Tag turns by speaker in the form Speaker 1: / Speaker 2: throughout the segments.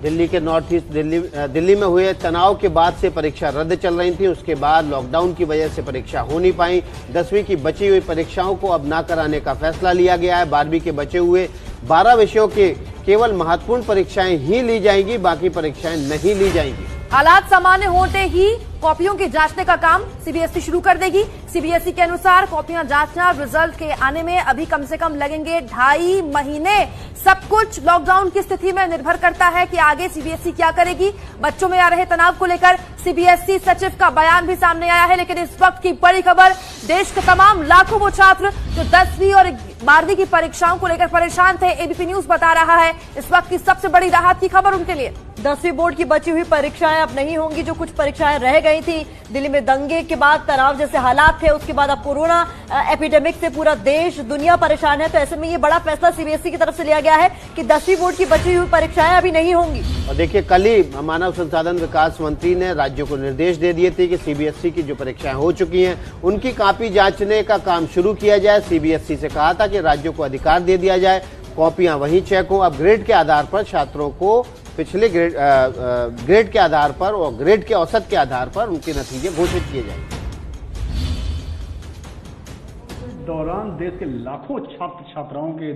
Speaker 1: दिल्ली के north east Delhi में हुए तनाव के बाद से परीक्षा रद्द चल रही थी। उसके बाद लॉकडाउन की वजह से परीक्षा हो नहीं पाई। 10वीं की बची हुई परीक्षाओं को अब ना कराने का फैसला लिया गया है। 12वीं के बचे हुए 12 विषयों के केवल महत्वपूर्ण परीक्षाएं ही ली जाएंगी, बाकी परीक्षाएं नहीं ली जाएंगी।
Speaker 2: हालात सामान्य होते ही कॉपियों के जांचने का काम सीबीएसई शुरू कर देगी। सीबीएसई के अनुसार कॉपियां जांचना, रिजल्ट के आने में अभी कम से कम लगेंगे 2.5 महीने। सब कुछ लॉकडाउन की स्थिति में निर्भर करता है कि आगे सीबीएसई क्या करेगी। बच्चों में आ रहे तनाव को लेकर सीबीएसई सचिव का बयान भी सामने आया है। लेकिन इस वक्त की बड़ी खबर, देश के तमाम लाखों वो छात्र जो 10वीं और 12वीं की परीक्षाओं को लेकर परेशान थे, एबीपी न्यूज बता रहा है इस वक्त की सबसे बड़ी राहत की खबर उनके लिए।
Speaker 3: 10वीं बोर्ड की बची हुई परीक्षाएं अब नहीं होंगी। जो कुछ परीक्षाएं रह गई थी, दिल्ली में दंगे के बाद तनाव जैसे हालात थे, उसके बाद अब कोरोना एपिडेमिक से पूरा देश दुनिया परेशान है। तो ऐसे में ये बड़ा फैसला सीबीएसई की तरफ से लिया गया है कि 10वीं बोर्ड की बची हुई परीक्षाएं अभी नहीं होंगी।
Speaker 1: और देखिए, कल ही मानव संसाधन विकास मंत्री ने राज्यों को निर्देश दे दिए थे कि सीबीएसई की जो परीक्षाएं हो चुकी हैं उनकी कॉपी जांचने का काम शुरू किया जाए। सीबीएसई से कहा था कि राज्यों को अधिकार दे दिया जाए, कॉपियां वहीं चेक हो। अब ग्रेड के आधार पर छात्रों को पिछले ग्रेड के आधार पर और ग्रेड के औसत के आधार पर उनके नतीजे घोषित किए जाएंगे।
Speaker 4: दौरान देश के लाखों छात्र छात्राओं के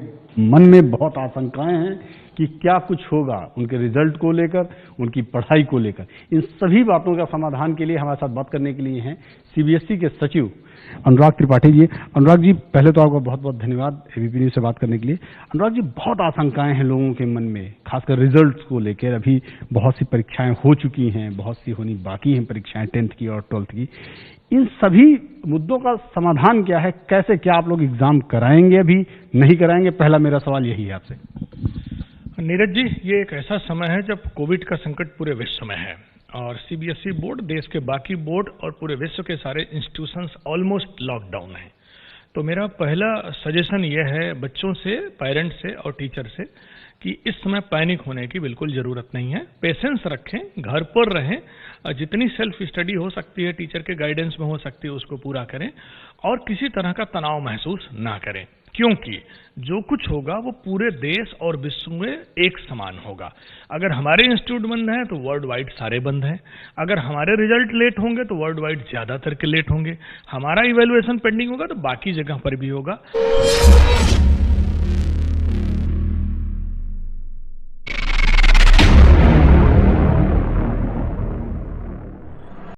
Speaker 4: मन में बहुत आशंकाएं हैं कि क्या कुछ होगा उनके रिजल्ट को लेकर, उनकी पढ़ाई को लेकर। इन सभी बातों का समाधान के लिए हमारे साथ बात करने के लिए हैं सीबीएसई के सचिव अनुराग त्रिपाठी जी। अनुराग जी, पहले तो आपका बहुत बहुत धन्यवाद एबीपी न्यूज से बात करने के लिए। अनुराग जी, बहुत आशंकाएं हैं लोगों के मन में, खासकर रिजल्ट्स को लेकर। अभी बहुत सी परीक्षाएं हो चुकी हैं, बहुत सी होनी बाकी हैं परीक्षाएं 10th की और 12th की। इन सभी मुद्दों का समाधान क्या है? कैसे, क्या आप लोग एग्जाम कराएंगे, अभी नहीं कराएंगे? पहला मेरा सवाल यही है आपसे।
Speaker 5: नीरज जी, ये एक ऐसा समय है जब कोविड का संकट पूरे विश्व में है और सीबीएसई बोर्ड, देश के बाकी बोर्ड और पूरे विश्व के सारे इंस्टीट्यूशंस ऑलमोस्ट लॉकडाउन हैं। तो मेरा पहला सजेशन यह है बच्चों से, पेरेंट्स से और टीचर से कि इस समय पैनिक होने की बिल्कुल जरूरत नहीं है। पेशेंस रखें, घर पर रहें, जितनी सेल्फ स्टडी हो सकती है, टीचर के गाइडेंस में हो सकती है, उसको पूरा करें और किसी तरह का तनाव महसूस ना करें, क्योंकि जो कुछ होगा वो पूरे देश और विश्व में एक समान होगा। अगर हमारे इंस्टीट्यूट बंद हैं तो वर्ल्ड वाइड सारे बंद हैं। अगर हमारे रिजल्ट लेट होंगे तो वर्ल्ड वाइड ज्यादातर के लेट होंगे। हमारा इवैल्यूएशन पेंडिंग होगा तो बाकी जगह पर भी होगा।